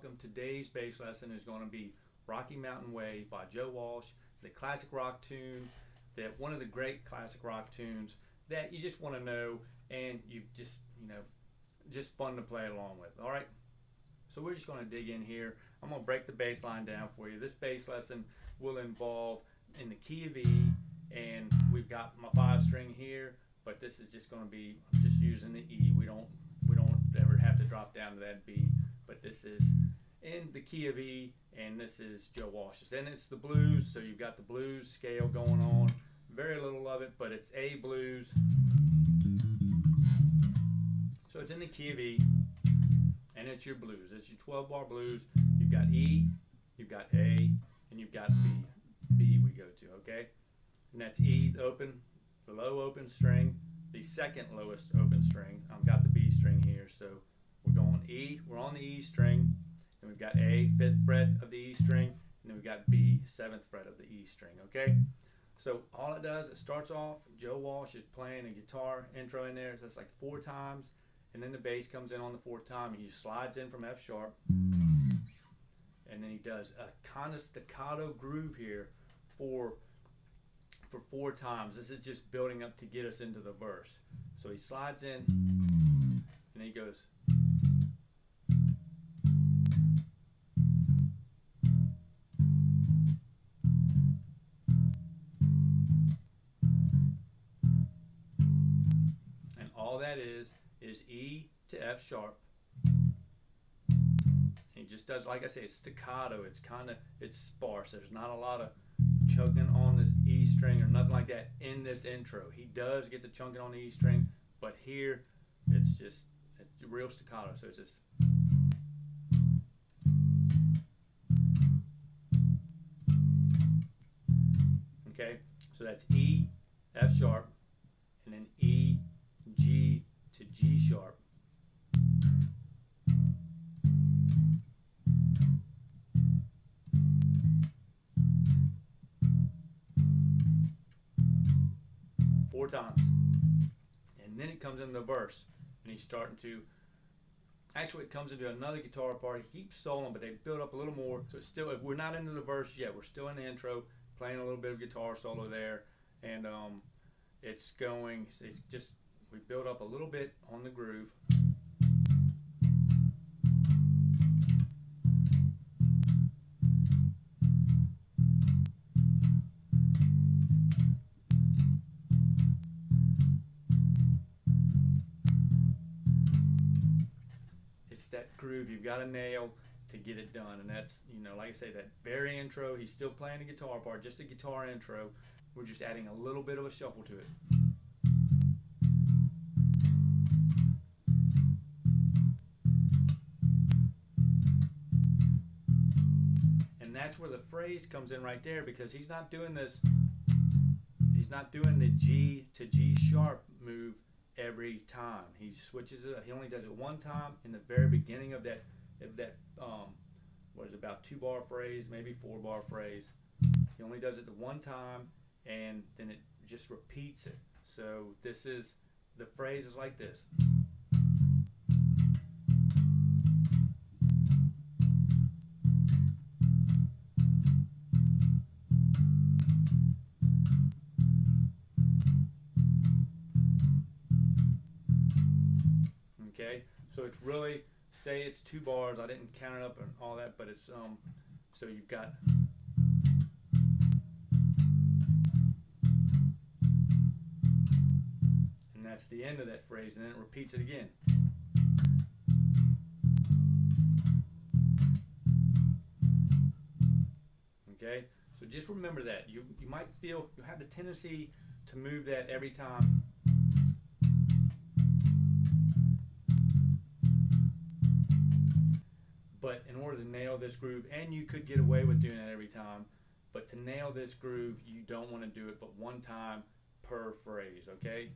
welcome. Today's bass lesson is going to be Rocky Mountain Way by Joe Walsh, the classic rock tune, one of the great classic rock tunes that you just want to know and you just fun to play along with. All right, so we're just going to dig in here. I'm going to break the bass line down for you. This bass lesson will involve in the key of E, and we've got my 5-string here, but this is just going to be just using the E. We don't ever have to drop down to that B, but this is in the key of E, and this is Joe Walsh's. Then it's the blues, so you've got the blues scale going on. Very little of it, but it's A blues. So it's in the key of E, and it's your blues. It's your 12-bar blues. You've got E, you've got A, and you've got B. B we go to, okay? And that's E, the low open string, the second lowest open string. I've got the B string here, so we're going E, we're on the E string, and we've got A, 5th fret of the E string, and then we've got B, 7th fret of the E string, okay? So all it does, it starts off, Joe Walsh is playing a guitar intro in there, so that's like 4 times, and then the bass comes in on the 4th time, and he slides in from F sharp, and then he does a kind of staccato groove here for 4 times. This is just building up to get us into the verse. So he slides in, and he goes. And all that is E to F sharp. He just does, like I say, it's staccato. It's sparse. There's not a lot of chunking on this E string or nothing like that in this intro. He does get the chunking on the E string, but here it's real staccato. So it's just. Okay, so that's E, F sharp, and then E, G to G sharp. Four times, and then it comes into the verse, and he's starting to. Actually, it comes into another guitar part. He keeps soloing, but they build up a little more. So it's still, we're not into the verse yet. We're still in the intro, playing a little bit of guitar solo there, and it's going. It's just we build up a little bit on the groove. That groove you've got to nail to get it done, and that's, like I say, that very intro, he's still playing a guitar part, just a guitar intro. We're just adding a little bit of a shuffle to it. And that's where the phrase comes in right there, because he's not doing this, he's not doing the G to G sharp move every time. He switches it. He only does it one time in the very beginning of that what is it, about 2-bar phrase, maybe 4-bar phrase. He only does it the one time, and then it just repeats it. So this is, the phrase is like this. Okay, so it's really, say it's 2 bars. I didn't count it up and all that, but it's so you've got. And that's the end of that phrase, and then it repeats it again. Okay, so just remember that. You might feel, you have the tendency to move that every time. But in order to nail this groove, and you could get away with doing that every time, but to nail this groove, you don't want to do it but one time per phrase, okay?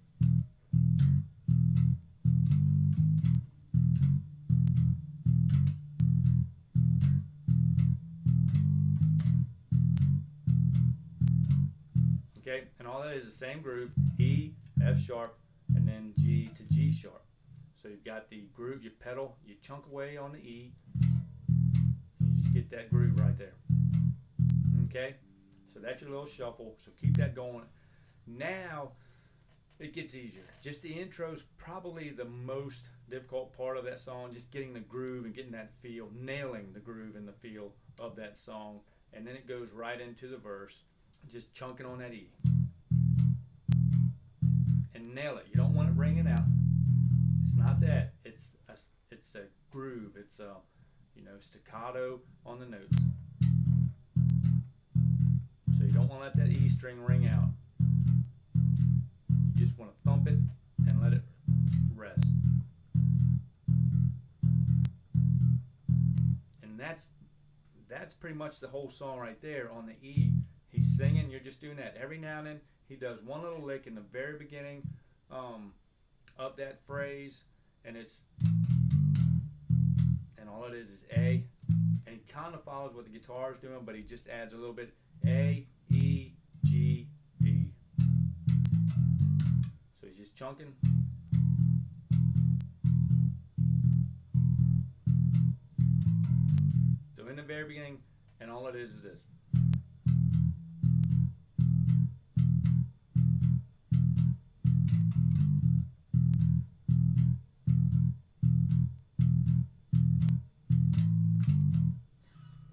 Okay, and all that is the same groove, E, F sharp, and then G to G sharp. So you've got the groove, you pedal, you chunk away on the E, that groove right there. Okay, so that's your little shuffle, so keep that going. Now it gets easier. Just the intro's probably the most difficult part of that song, just getting the groove and getting that feel, nailing the groove and the feel of that song. And then it goes right into the verse, just chunking on that E. And nail it. You don't want it ringing out. It's not that. It's a groove. It's a, you know, staccato on the notes. So you don't want to let that E string ring out. You just want to thump it and let it rest. And that's pretty much the whole song right there on the E. He's singing, you're just doing that. Every now and then he does one little lick in the very beginning of that phrase, and all it is A, and he kind of follows what the guitar is doing, but he just adds a little bit A, E, G, E. So he's just chunking. So in the very beginning, and all it is this.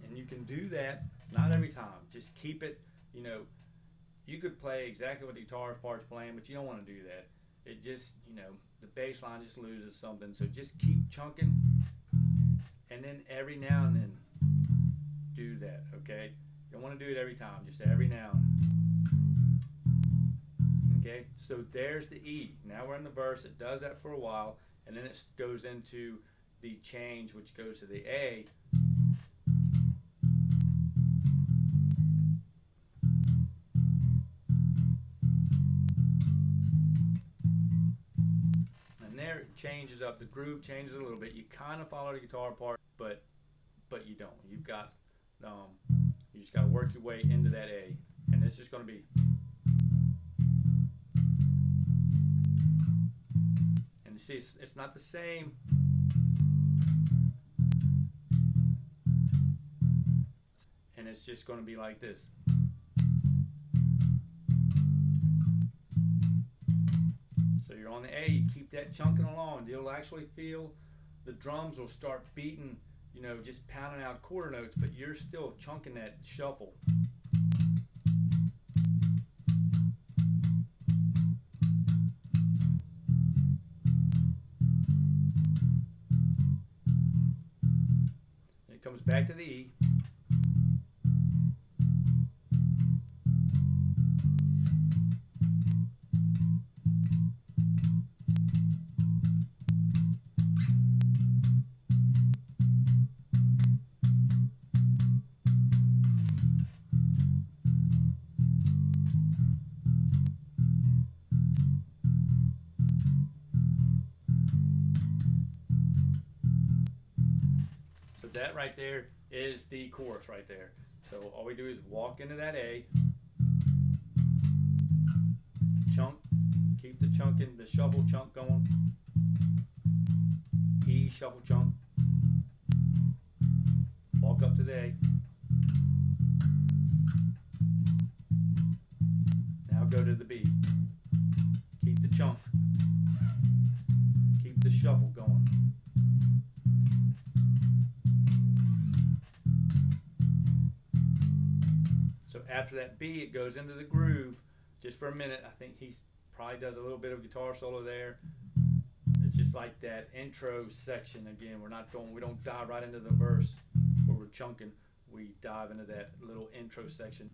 And you can do that, not every time. Just keep it, you know, you could play exactly what the guitar part's playing, but you don't want to do that. It just, you know, the bass line just loses something. So just keep chunking, and then every now and then do that, okay? You don't want to do it every time, just every now and then. Okay, so there's the E. Now we're in the verse. It does that for a while, and then it goes into the change, which goes to the A. And there it changes up. The groove changes a little bit. You kind of follow the guitar part, but you don't. You've got you just got to work your way into that A, and it's just going to be. And you see, it's not the same. And it's just going to be like this. So you're on the A, you keep that chunking along. You'll actually feel the drums will start beating, you know, just pounding out quarter notes, but you're still chunking that shuffle. And it comes back to the E. That right there is the chorus right there. So all we do is walk into that A, chunk, keep the chunking, the shuffle chunk going, E, shuffle chunk, walk up to the A, now go to the B, keep the chunk, keep the shuffle going. After that B, it goes into the groove just for a minute. I think he probably does a little bit of guitar solo there. It's just like that intro section again. We don't dive right into the verse where we're chunking. We dive into that little intro section.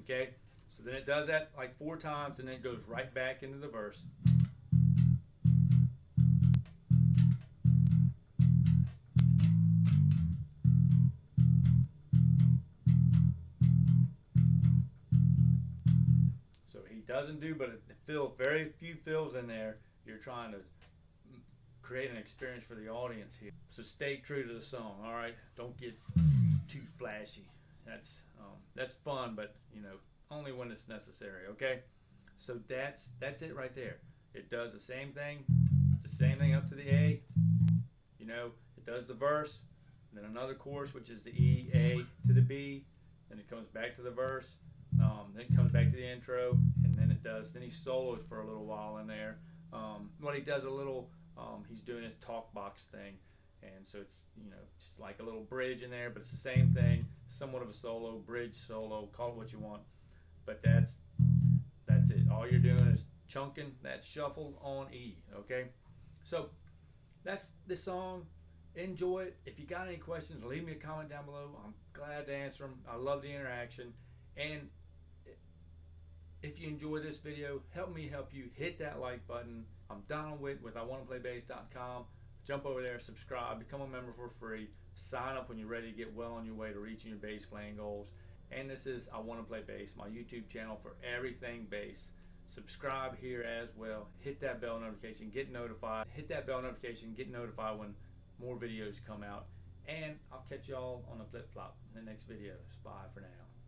Okay. So then it does that like 4 times, and then it goes right back into the verse. So he doesn't do but very few fills in there. You're trying to create an experience for the audience here. So stay true to the song, all right? Don't get too flashy. That's fun, but you know, only when it's necessary, okay? So that's it right there. It does the same thing up to the A. You know, it does the verse, then another chorus, which is the E, A to the B, then it comes back to the verse, then it comes back to the intro, and then he solos for a little while in there. Well, he does a little, he's doing his talk box thing, and so it's, you know, just like a little bridge in there, but it's the same thing, somewhat of a solo, bridge solo, call it what you want, but that's it. All you're doing is chunking that shuffle on E, okay? So that's the song. Enjoy it. If you got any questions, leave me a comment down below. I'm glad to answer them. I love the interaction. And if you enjoy this video, help me help you. Hit that like button. I'm Donald Witt with iwannaplaybass.com. Jump over there, subscribe, become a member for free. Sign up when you're ready to get well on your way to reaching your bass playing goals. And this is I Wanna Play Bass, my YouTube channel for everything bass. Subscribe here as well. Hit that bell notification, get notified. Hit that bell notification, get notified when more videos come out. And I'll catch y'all on the flip flop in the next videos. Bye for now.